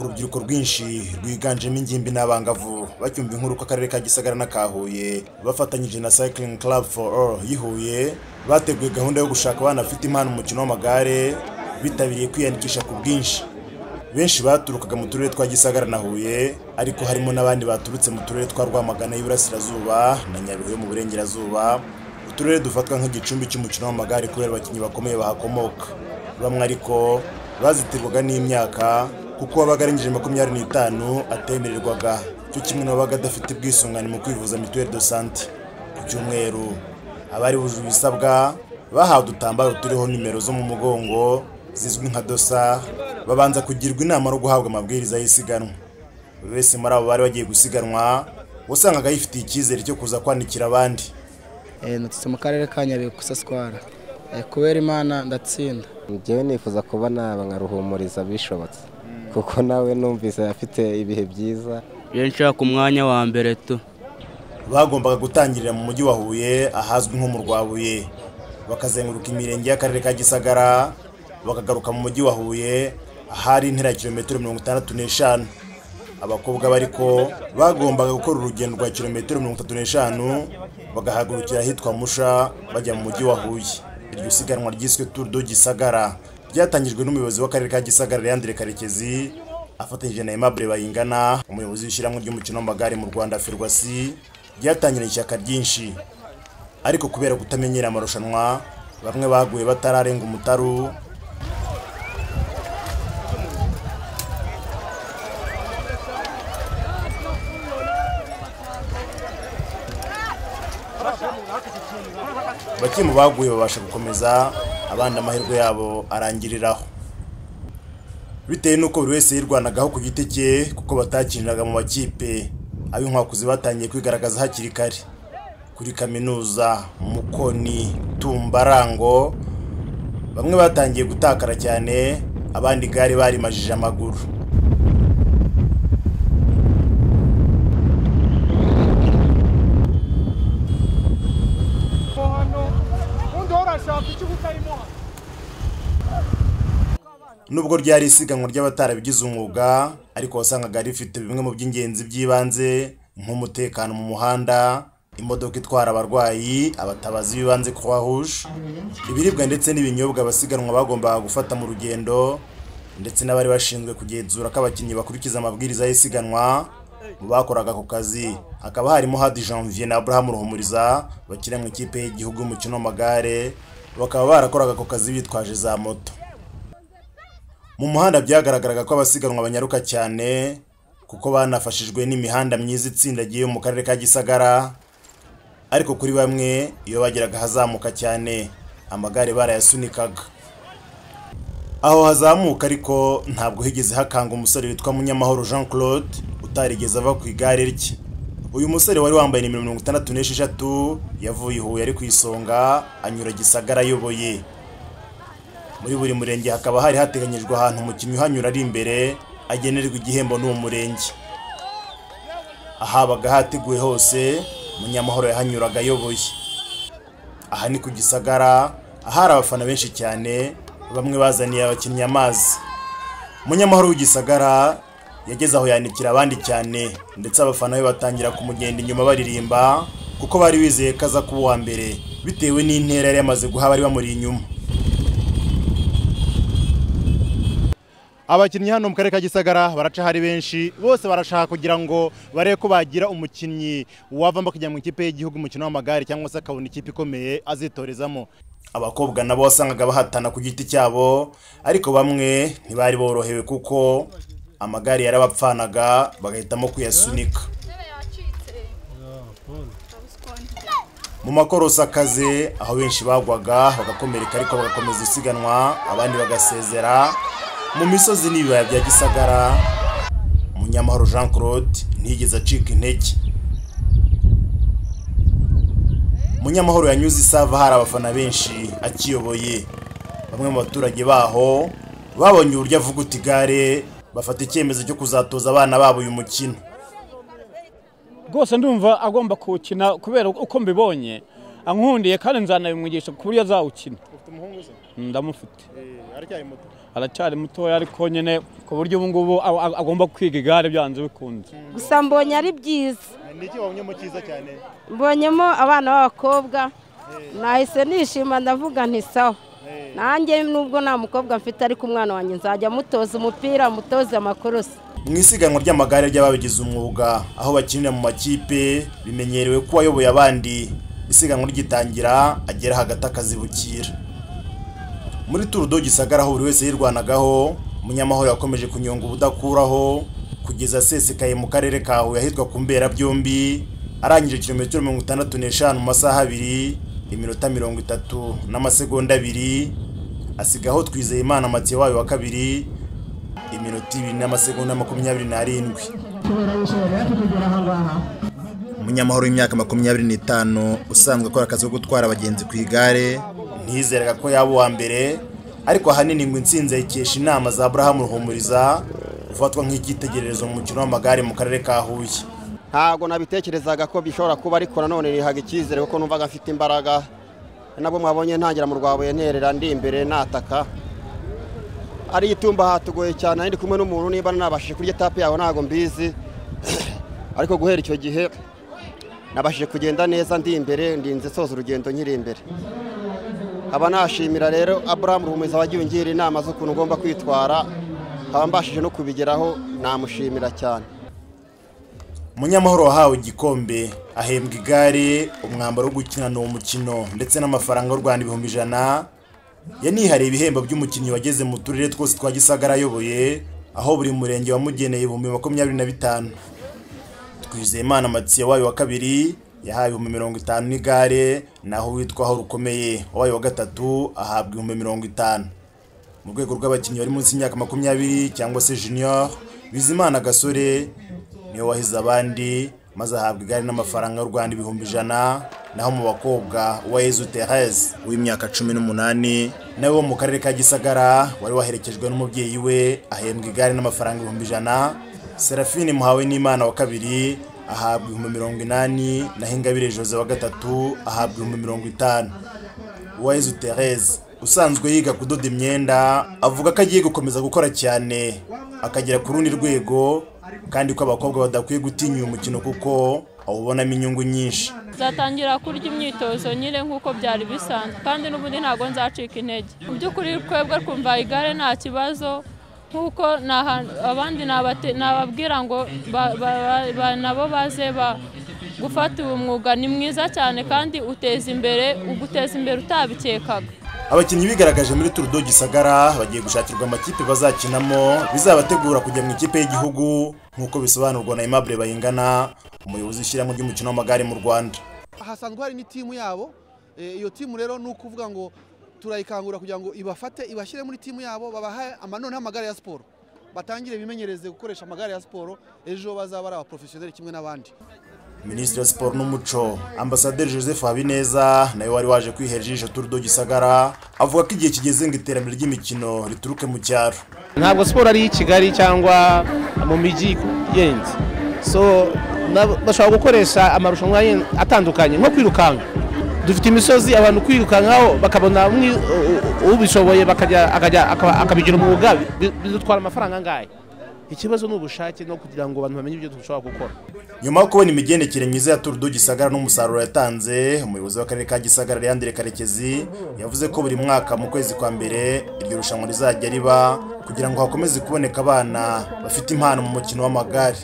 urubyiruko rwinshi rwiganjemo ingimbi n'abangavu bacyumva inkuru ko akarere ka Gisagara na Kahuye bafatanyije na Cycling Club for All yihuye bateguye gahunda yo gushaka abana bafite impano mu mukino w'amagare bitabiriye kwiyandikisha ku bwinshi. Benshi baturukaga mu turere twa Gisagara na Huye, ariko harimo n'abandi baturutse mu turere twa Rwamagana y'Iburasirazuba na Nyabihu mu Burengerazuba, uturere dufatwa nk'igicumbi cy'umukino w'amagare kubera abakinnyi bakomeye bahakomoka. Bamwe ariko bazitirwaga n'imyaka kuko wabaga arengeje 25 atemererwaga, cyo kimwe n'ababaga adafite ubwisungane mu kwivuza mituelle de santé. Ku cyumweru abari bujuje ibisabwa bahawe udutambaro turiho nimero zo mu mugongo zizwi nka dosa, babanza kugirwa inama no guhabwa amabwiriza y'isiganwa. Buri wese muri abo bari bagiye gusiganwa wasangaga yifitiye icyizere cyo kuza kwandikira abandi. Natutse mu karere ka Nyabihu kusaswara kubera Imana ndatsinda. Njyewe nifuza kuba naba nkaruhumuriza bishobotse kuko nawe numvise afite ibihe byiza. Nshaka umwanya wa mbere tu. Bagombaga gutangirira mu mujyi wa Huye ahazwi nko mu Rwabuye, bakazenguruka imirenge y'akarere ka Gisagara, bakagaruka mu mujyi wa Huye ahari intera ya kilometero 65. Abakobwa bariko bagombaga gukora urugendo rwa kilometero 35 bagahagurukira ahitwa Musha bajya mu mujyi wa Huye. Iryo siganwa ryiswe Tour de Gisagara ryatangijwe n'umuyobozi w'akarere ka Gisagara Leandre Karekezi afatanyije na Aimable Bayingana, umuyobozi w'ishyirahamwe ry'umukino w'amagare mu Rwanda Ferwasi. Ryatangiranye ishyaka ryinshi, ariko kubera kutamenyera amarushanwa bamwe baguye batararenga umutaru. Bake mu baguye babasha gukomeza, abandi amahirwe yabo arangiriraho. Bitewe nuko buri wese yirwanagaho ku giti cye kuko batakiniraga mu makipe, ab'inkwakuzi batangiye kwigaragaza hakiri kare. Kuri kaminuza, Mukoni, Tumbarango, bamwe batangiye gutakara cyane, abandi gare bari majije amaguru. Nubwo ryari isiganwa ry'abatarabigize umwuga, ariko wasangaga rifite bimwe mu by'ingenzi by'ibanze nk'umutekano mu muhanda, imodoka itwara abarwayi, abatabazi b'ibanze Croix Rouge, ibiribwa ndetse n'ibinyobwa abasiganwa bagombaga gufata mu rugendo, ndetse n'abari bashinzwe kugenzura ko abakinnyi bakurikiza amabwiriza y'isiganwa. Mu bakoraga ku kazi hakaba harimo Hadi Janvier na Abraham Ruhumuriza bakina mu ikipe y'igihugu y'umukino w'amagare, bakaba barakoraga ku kazi bitwaje za moto. Mu muhanda byagaragaraga ko abasiganwa banyaruka cyane kuko banafashijwe n'imihanda myiza itsindagiye mu karere ka Gisagara, ariko kuri bamwe iyo bageraga hazamuka cyane amagare barayasunikaga. Aho hazamuka ariko ntabwo higeze hakanga umusore witwa Munyamahoro Jean Claude utarigeze ava ku igare rye. Uyu musore wari wambaye nimero 66 yavuye Huye ari ku isonga anyura Gisagara ayoboye. Muri buri murenge hakaba hari hateganyijwe ahantu umukinnyi uhanyura ari imbere agenerwa igihembo n'uwo murenge. Ahabaga hateguwe hose Munyamahoro yahanyuraga ayoboye. Aha ni ku Gisagara ahari abafana benshi cyane, bamwe bazaniye abakinnyi amazi. Munyamahoro w'Igisagara yageze aho yanikira abandi cyane, ndetse abafana be batangira kumugenda inyuma baririmba kuko bari bizeye kaza kuba uwa mbere bitewe n'intera yari yamaze guha bari bamuri inyuma. Abakinnyi hano mu karere ka Gisagara baraca hari benshi, bose barashaka kugira ngo barebe ko bagira umukinnyi wavamo kujya mu ikipe y'igihugu umukino w'amagare cyangwa se akabona ikipe ikomeye azitorezamo. Abakobwa nabo wasangaga bahatana ku giti cyabo, ariko bamwe ntibari borohewe kuko amagare yarabapfanaga bagahitamo kuyasunika. Mu makorosa akaze aho benshi bagwaga bagakomereka ariko bagakomeza isiganwa, abandi bagasezera. Mu misozi n'ibibaya bya Gisagara, Munyamahoro Jean Claude ntigeze acika intege. Munyamahoro yanyuze isava hari abafana benshi akiyoboye. Bamwe mu baturage baho babonye uburyo avuga uti gare bafata icyemezo cyo kuzatoza abana babo uyu mukino. Rwose ndumva agomba kuwukina kubera uko mbibonye ankundiye kandi nzanabimwigisha ku buryo azawukina. Ndamufite. Aracyari muto. Aracyari muto ariko nyene ku buryo ubu ngubu agomba kwiga igare byanze bikunze. Gusa mbonye ari byiza. Niki wabonyemo cyiza cyane? Mbonyemo abana b'abakobwa nahise nishima ndavuga nti sawa. Nanjye nubwo nta mukobwa mfite ariko umwana wanjye nzajya mutoza umupira mutoza amakorosi. Mu isiganwa ry'amagare ry'ababigize umwuga aho bakinira mu makipe bimenyerewe ko wayoboye abandi isiganwa rigitangira agera hagati akazibukira. Muri Tour du Gisagara aho buri wese yirwanagaho Munyamahoro yakomeje kunyonga ubudakuraho kugeza asesekaye mu karere ka Huye ahitwa ku Mbera byombi arangije kilometero 65 mu masaha 2 iminota 30 n'amasegonda 2 asigaho Twizeyimana Mathieu wayo wa kabiri iminota 2 n'amasegonda 27. Munyamahoro y'imyaka 25 usanzwe akora akazi ko gutwara abagenzi ku igare ntizeraga ko yaba uwa mbere, ariko ahanini ngo intsinzi yikesha inama za Abraham Ruhumuriza ufatwa nk'ikitegererezo mu mukino w'amagare mu karere ka Huye. Ntago nabitekerezaga ko bishobora kuba, ariko nanone nihaga icyizere kuko numvaga mfite imbaraga. Nabwo mwabonye ntangira mu Rwabuye nterera ndi imbere nataka. Ari itumba hatugoye cyane, ndi kumwe n'umuntu niba nabashije kuri etape yaho ntago mbizi. Ariko guhera icyo gihe nabashije kugenda neza ndi imbere, ndinze soza urugendo nkiri imbere. Aba nashimira rero Abraham Ruhumuriza wagiye ngira inama zo kuntu ugomba kwitwara, aba mbashije no kubigeraho, namushimira cyane. Munyamahoro wahawe igikombe ahembwa igare, umwambaro wo gukinana uwo mukino ndetse n'amafaranga y'u Rwanda 100,000. Yanihariye ibihembo by'umukinnyi wageze mu turere twose twa Gisagara ayoboye, aho buri murenge wamugeneye 25,000. Twizeyimana Mathieu wayo wa kabiri yahawe 50,000 n'igare, naho witwaho Rukomeye wayo wa gatatu ahabwa 50,000. Mu rwego rw'abakinnyi bari munsi y'imyaka 20 cyangwa se junior, Bizimana Gasore niwe wahize abandi maze ahabwa igare n'amafaranga y'u Rwanda 100,000. Naho mu bakobwa Uwayezu Therese w'imyaka 18 nawe wo mu karere ka Gisagara wari waherekejwe n'umubyeyi we ahembwa igare n'amafaranga 100,000. Serafine Muhawe n'Imana wa kabiri ahabwa 80,000, naho Ingabire Jose wa gatatu ahabwa 50,000. Uwayezu Therese usanzwe yiga kudoda imyenda avuga ko agiye gukomeza gukora cyane akagera ku rundi rwego, kandi ko abakobwa badakwiye gutinya uyu mukino kuko awubonamo inyungu nyinshi. Zatangira kurya imyitozo nyine nk'uko byari bisanzwe, kandi n'ubundi ntago nzacika intege. Mu by'ukuri twebwe kumva igare nta kibazo, nk'uko abandi nababwira ngo nabo baze gufata uwo mwuga. Ni mwiza cyane kandi uguteza imbere utabikekaga. Abakinnyi bigaragaje muri Tour du Gisagara bagiye gushakirwa amakipe bazakinamo bizabategura kujya mu ikipe y'igihugu nk'uko bisobanurwa na Aimable Bayingana, umuyobozi w'ishyirahamwe ry'umukino w'amagare mu Rwanda. Hasanzwe hari n'itimu yabo, iyo timu rero ni ukuvuga ngo turayikangura kugira ngo ibafate ibashyire muri timu yabo, babaha amanone y'amagare ya siporo, batangire bimenyereze gukoresha amagare ya siporo, ejo bazaba ari abaprofessionel kimwe n'abandi. Minisitiri wa Siporo n'Umuco Ambasaderi Joseph Habineza nawe wari waje kwihera ijisho Tour du Gisagara avuga ko igihe kigeze ngo iterambere ry'imikino rituruke mu cyaro. Ntabwo siporo ari i Kigali cyangwa mu mijyi yindi, so bashobora gukoresha amarushanwa atandukanye nko kwirukanka. Dufite imisozi abantu kwirukankaho bakabona ubishoboye akabigira umwuga, bidutwara amafaranga angahe. Ikibazo n'ubushake no kugira ngo abantu bamenye ibyo dushobora gukora. Nyuma yo kubona imigendekere myiza ya Tour du Gisagara n'umusaruro yatanze, umuyobozi w'akarere ka Gisagara Leandre Karekezi yavuze ko buri mwaka mu kwezi kwa mbere iryo rushanwa rizajya riba kugira ngo hakomeze kuboneka abana bafite impano mu mukino w'amagare.